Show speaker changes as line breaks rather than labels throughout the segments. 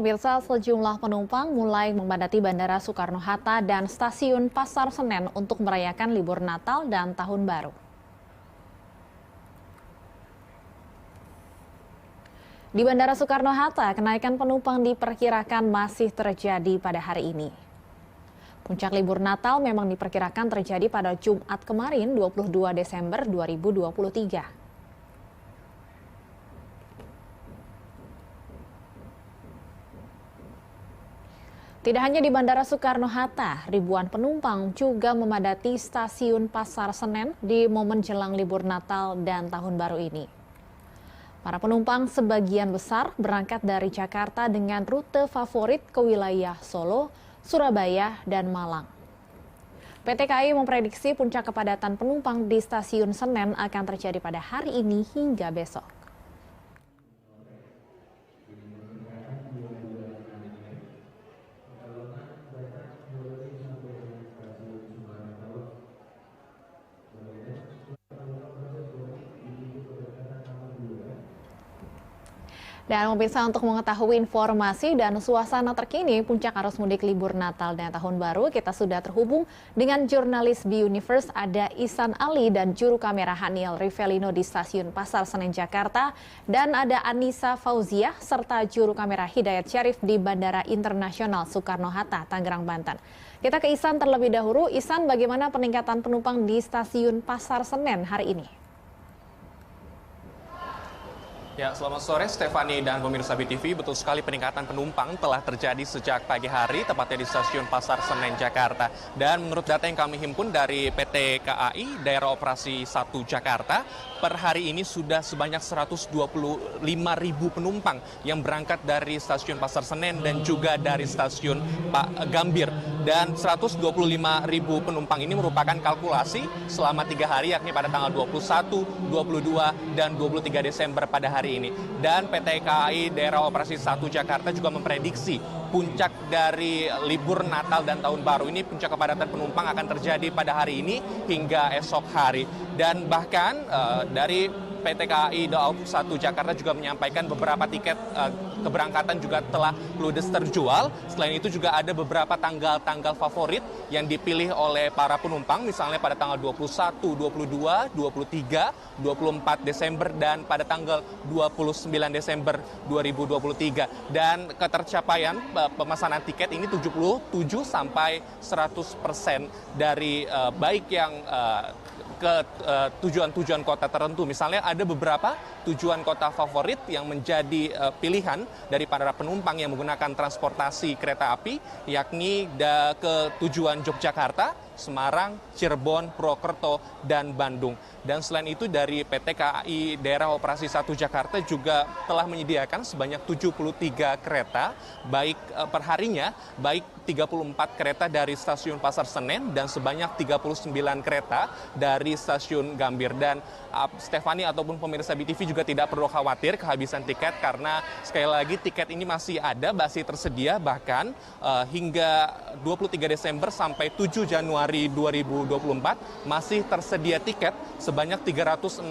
Pemirsa, sejumlah penumpang mulai memadati Bandara Soekarno-Hatta dan Stasiun Pasar Senen untuk merayakan libur Natal dan Tahun Baru. Di Bandara Soekarno-Hatta, kenaikan penumpang diperkirakan masih terjadi pada hari ini. Puncak libur Natal memang diperkirakan terjadi pada Jumat kemarin, 22 Desember 2023. Tidak hanya di Bandara Soekarno-Hatta, ribuan penumpang juga memadati Stasiun Pasar Senen di momen jelang libur Natal dan Tahun Baru ini. Para penumpang sebagian besar berangkat dari Jakarta dengan rute favorit ke wilayah Solo, Surabaya, dan Malang. PT KAI memprediksi puncak kepadatan penumpang di Stasiun Senen akan terjadi pada hari ini hingga besok. Dan pemirsa, untuk mengetahui informasi dan suasana terkini puncak arus mudik libur Natal dan Tahun Baru, kita sudah terhubung dengan jurnalis B-Universe ada Ihsan Ali dan juru kamera Haniel Rivelino di Stasiun Pasar Senen Jakarta, dan ada Anissa Fauziah serta juru kamera Hidayat Syarif di Bandara Internasional Soekarno-Hatta, Tangerang, Banten. Kita ke Ihsan terlebih dahulu. Ihsan, bagaimana peningkatan penumpang di Stasiun Pasar Senen hari ini?
Ya, selamat sore Stefani dan pemirsa BTV. Betul sekali, peningkatan penumpang telah terjadi sejak pagi hari, tepatnya di Stasiun Pasar Senen Jakarta. Dan menurut data yang kami himpun dari PT KAI Daerah Operasi 1 Jakarta, per hari ini sudah sebanyak 125.000 penumpang yang berangkat dari Stasiun Pasar Senen dan juga dari Stasiun Pak Gambir. Dan 125.000 penumpang ini merupakan kalkulasi selama 3 hari, yakni pada tanggal 21, 22, dan 23 Desember pada hari ini. Dan PT KAI Daerah Operasi 1 Jakarta juga memprediksi puncak dari libur Natal dan Tahun Baru ini, puncak kepadatan penumpang akan terjadi pada hari ini hingga esok hari. Dan bahkan dari PT KAI Daob 1 Jakarta juga menyampaikan beberapa tiket keberangkatan juga telah ludes terjual. Selain itu juga ada beberapa tanggal-tanggal favorit yang dipilih oleh para penumpang, misalnya pada tanggal 21, 22, 23, 24 Desember dan pada tanggal 29 Desember 2023. Dan ketercapaian pemesanan tiket ini 77 sampai 100% dari baik yang ke tujuan-tujuan kota tertentu. Misalnya ada beberapa tujuan kota favorit yang menjadi pilihan dari para penumpang yang menggunakan transportasi kereta api, yakni ke tujuan Yogyakarta, Semarang, Cirebon, Purwokerto, dan Bandung. Dan selain itu dari PT KAI Daerah Operasi 1 Jakarta juga telah menyediakan sebanyak 73 kereta, baik perharinya, baik 34 kereta dari Stasiun Pasar Senen dan sebanyak 39 kereta dari Stasiun Gambir. Dan Stefani ataupun pemirsa BTV juga tidak perlu khawatir kehabisan tiket, karena sekali lagi tiket ini masih ada, masih tersedia, bahkan hingga 23 Desember sampai 7 Januari 2024 masih tersedia tiket sebanyak 364.000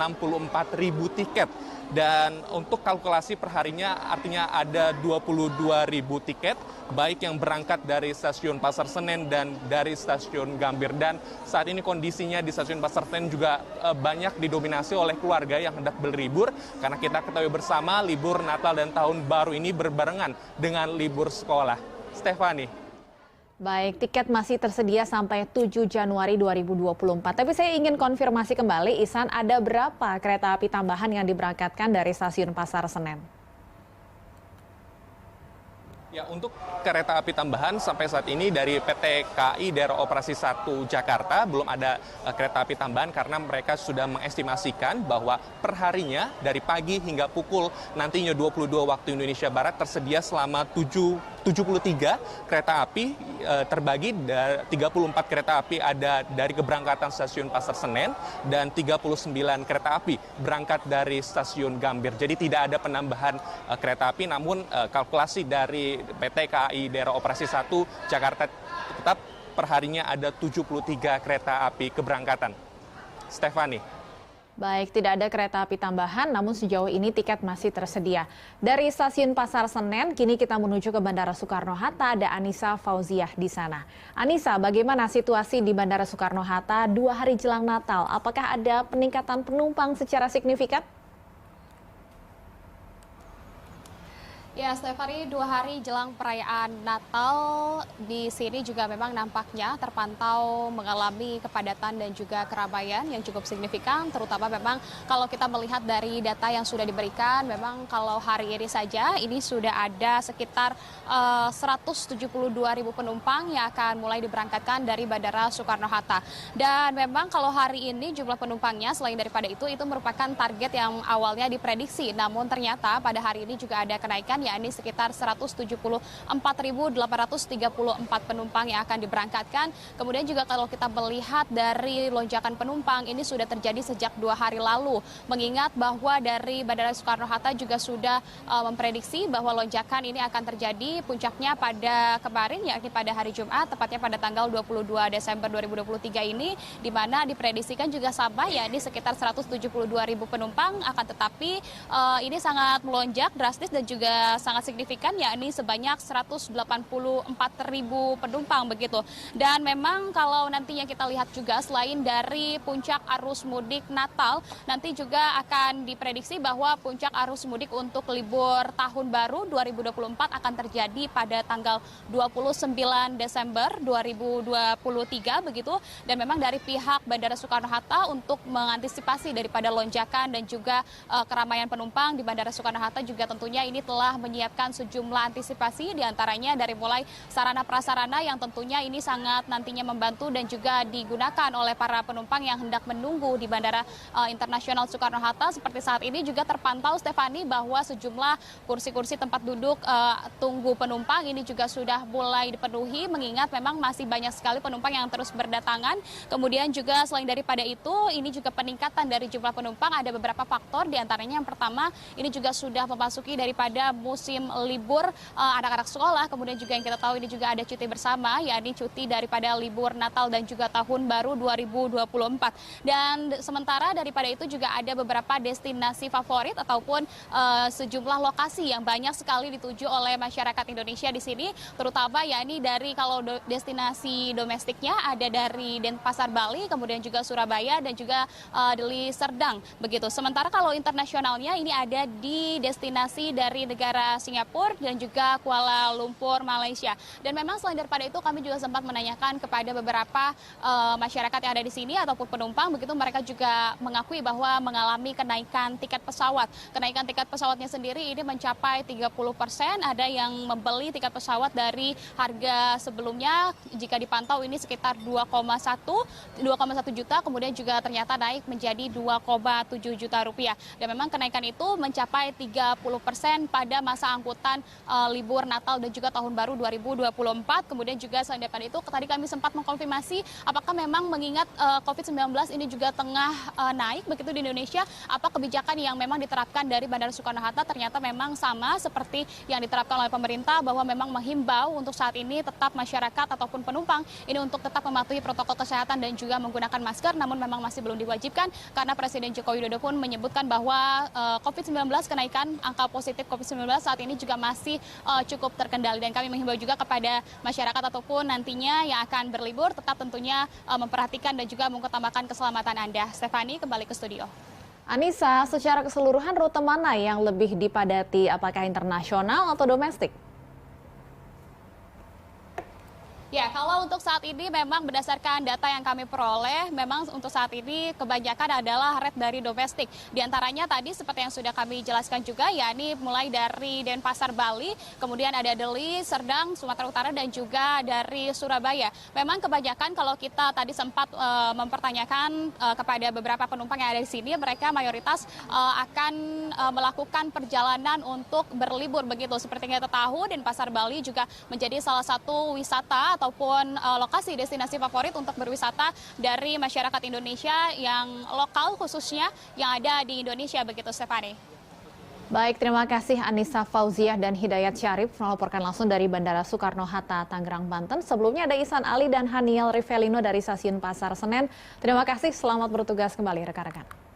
tiket. Dan untuk kalkulasi perharinya artinya ada 22.000 tiket, baik yang berangkat dari Stasiun Pasar Senen dan dari Stasiun Gambir. Dan saat ini kondisinya di Stasiun Pasar Senen juga banyak didominasi oleh keluarga yang hendak berlibur, karena kita ketahui bersama libur Natal dan Tahun Baru ini berbarengan dengan libur sekolah. Stefani.
Baik, tiket masih tersedia sampai 7 Januari 2024. Tapi saya ingin konfirmasi kembali, Ihsan, ada berapa kereta api tambahan yang diberangkatkan dari Stasiun Pasar Senen?
Ya, untuk kereta api tambahan sampai saat ini dari PT KAI Daerah Operasi 1 Jakarta belum ada kereta api tambahan, karena mereka sudah mengestimasikan bahwa perharinya dari pagi hingga pukul nantinya 22 waktu Indonesia Barat tersedia selama 73 kereta api, terbagi 34 kereta api ada dari keberangkatan Stasiun Pasar Senen dan 39 kereta api berangkat dari Stasiun Gambir. Jadi tidak ada penambahan kereta api, namun kalkulasi dari PT KAI Daerah Operasi 1 Jakarta tetap perharinya ada 73 kereta api keberangkatan. Stefani.
Baik, tidak ada kereta api tambahan, namun sejauh ini tiket masih tersedia. Dari stasiun Pasar Senen, kini kita menuju ke Bandara Soekarno-Hatta, ada Anissa Fauziah di sana. Anissa, bagaimana situasi di Bandara Soekarno-Hatta 2 hari jelang Natal? Apakah ada peningkatan penumpang secara signifikan?
Ya, Stefani, 2 hari jelang perayaan Natal di sini juga memang nampaknya terpantau mengalami kepadatan dan juga keramaian yang cukup signifikan, terutama memang kalau kita melihat dari data yang sudah diberikan, memang kalau hari ini saja ini sudah ada sekitar 172.000 penumpang yang akan mulai diberangkatkan dari Bandara Soekarno-Hatta. Dan memang kalau hari ini jumlah penumpangnya selain daripada itu merupakan target yang awalnya diprediksi, namun ternyata pada hari ini juga ada kenaikan, yakni sekitar 174.834 penumpang yang akan diberangkatkan. Kemudian juga kalau kita melihat dari lonjakan penumpang ini sudah terjadi sejak 2 hari lalu. Mengingat bahwa dari Bandara Soekarno-Hatta juga sudah memprediksi bahwa lonjakan ini akan terjadi puncaknya pada kemarin, yakni pada hari Jumat, tepatnya pada tanggal 22 Desember 2023 ini, di mana diprediksikan juga sama, yakni sekitar 172.000 penumpang, akan tetapi ini sangat melonjak drastis dan juga sangat signifikan, yakni sebanyak 184.000 penumpang begitu. Dan memang kalau nantinya kita lihat juga selain dari puncak arus mudik Natal, nanti juga akan diprediksi bahwa puncak arus mudik untuk libur tahun baru 2024 akan terjadi pada tanggal 29 Desember 2023 begitu. Dan memang dari pihak Bandara Soekarno-Hatta untuk mengantisipasi daripada lonjakan dan juga keramaian penumpang di Bandara Soekarno-Hatta juga tentunya ini telah menyiapkan sejumlah antisipasi, diantaranya dari mulai sarana prasarana yang tentunya ini sangat nantinya membantu dan juga digunakan oleh para penumpang yang hendak menunggu di Bandara Internasional Soekarno-Hatta. Seperti saat ini juga terpantau, Stefani, bahwa sejumlah kursi-kursi tempat duduk tunggu penumpang ini juga sudah mulai dipenuhi, mengingat memang masih banyak sekali penumpang yang terus berdatangan. Kemudian juga selain daripada itu, ini juga peningkatan dari jumlah penumpang ada beberapa faktor, diantaranya yang pertama ini juga sudah memasuki daripada musim libur anak-anak sekolah, kemudian juga yang kita tahu ini juga ada cuti bersama, yakni cuti daripada libur Natal dan juga Tahun Baru 2024. Dan sementara daripada itu juga ada beberapa destinasi favorit ataupun sejumlah lokasi yang banyak sekali dituju oleh masyarakat Indonesia di sini, terutama yakni dari kalau destinasi domestiknya ada dari Denpasar Bali, kemudian juga Surabaya dan juga Deli Serdang begitu. Sementara kalau internasionalnya ini ada di destinasi dari negara Singapura dan juga Kuala Lumpur, Malaysia. Dan memang selain daripada itu kami juga sempat menanyakan kepada beberapa masyarakat yang ada di sini ataupun penumpang begitu, mereka juga mengakui bahwa mengalami kenaikan tiket pesawat. Kenaikan tiket pesawatnya sendiri ini mencapai 30%, ada yang membeli tiket pesawat dari harga sebelumnya jika dipantau ini sekitar 2,1 juta, kemudian juga ternyata naik menjadi 2,7 juta rupiah. Dan memang kenaikan itu mencapai 30% pada masa angkutan libur Natal dan juga Tahun Baru 2024. Kemudian juga selain daripada itu, tadi kami sempat mengkonfirmasi apakah memang mengingat COVID-19 ini juga tengah naik begitu di Indonesia, apa kebijakan yang memang diterapkan dari Bandara Soekarno-Hatta. Ternyata memang sama seperti yang diterapkan oleh pemerintah, bahwa memang menghimbau untuk saat ini tetap masyarakat ataupun penumpang ini untuk tetap mematuhi protokol kesehatan dan juga menggunakan masker, namun memang masih belum diwajibkan karena Presiden Joko Widodo pun menyebutkan bahwa COVID-19, kenaikan angka positif COVID-19 saat ini juga masih cukup terkendali. Dan kami menghimbau juga kepada masyarakat ataupun nantinya yang akan berlibur tetap tentunya memperhatikan dan juga mengutamakan keselamatan Anda. Stefani, kembali ke studio.
Anissa, secara keseluruhan rute mana yang lebih dipadati, apakah internasional atau domestik?
Ya, kalau untuk saat ini memang berdasarkan data yang kami peroleh, memang untuk saat ini kebanyakan adalah rate dari domestik. Di antaranya tadi seperti yang sudah kami jelaskan juga, yakni mulai dari Denpasar Bali, kemudian ada Deli Serdang, Sumatera Utara, dan juga dari Surabaya. Memang kebanyakan kalau kita tadi sempat mempertanyakan kepada beberapa penumpang yang ada di sini, mereka mayoritas akan melakukan perjalanan untuk berlibur begitu. Seperti yang kita tahu, Denpasar Bali juga menjadi salah satu wisata ataupun lokasi destinasi favorit untuk berwisata dari masyarakat Indonesia yang lokal khususnya yang ada di Indonesia begitu, Stefani.
Baik, terima kasih Anissa Fauziah dan Hidayat Syarif melaporkan langsung dari Bandara Soekarno-Hatta, Tangerang, Banten. Sebelumnya ada Ihsan Ali dan Haniel Rivelino dari Stasiun Pasar Senen. Terima kasih, selamat bertugas kembali rekan-rekan.